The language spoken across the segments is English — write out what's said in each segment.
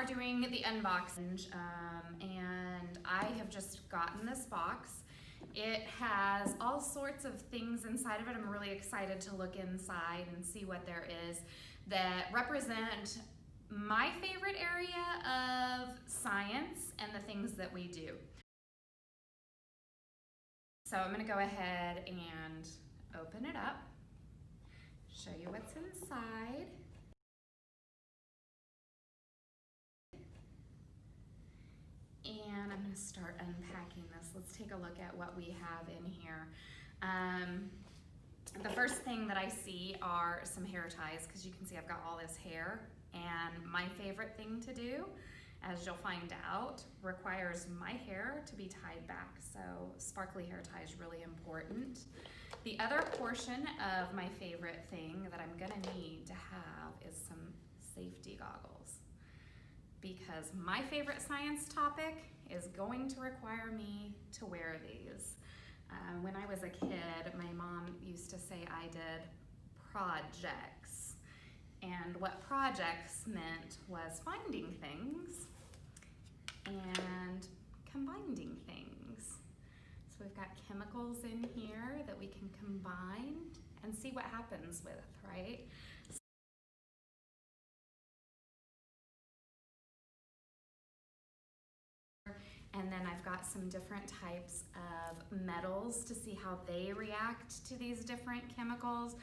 are doing the unboxing, and I have just gotten this box. It has all sorts of things inside of it. I'm really excited to look inside and see what there is that represent my favorite area of science and the things that we do. So I'm gonna go ahead and open it up, show you what's inside. And I'm gonna start unpacking this. Let's take a look at what we have in here. The first thing that I see are some hair ties, because you can see I've got all this hair, and my favorite thing to do, as you'll find out, requires my hair to be tied back, so sparkly hair tie is really important. The other portion of my favorite thing that I'm gonna need to have is some safety goggles, because my favorite science topic is going to require me to wear these. When I was a kid, my mom used to say I did projects. And what projects meant was finding things and combining things. So we've got chemicals in here that we can combine and see what happens with, right? And then I've got some different types of metals to see how they react to these different chemicals.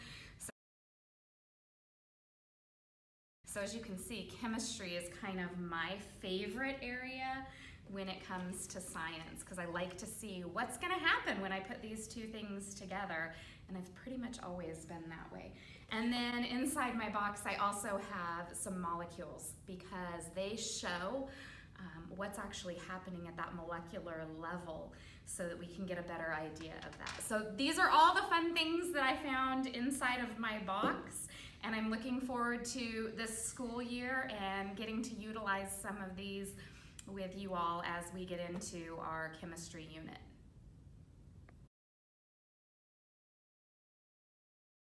So as you can see, chemistry is kind of my favorite area when it comes to science, because I like to see what's gonna happen when I put these two things together, and it's pretty much always been that way. And then inside my box, I also have some molecules, because they show what's actually happening at that molecular level, so that we can get a better idea of that. So these are all the fun things that I found inside of my box, and I'm looking forward to this school year and getting to utilize some of these with you all as we get into our chemistry unit.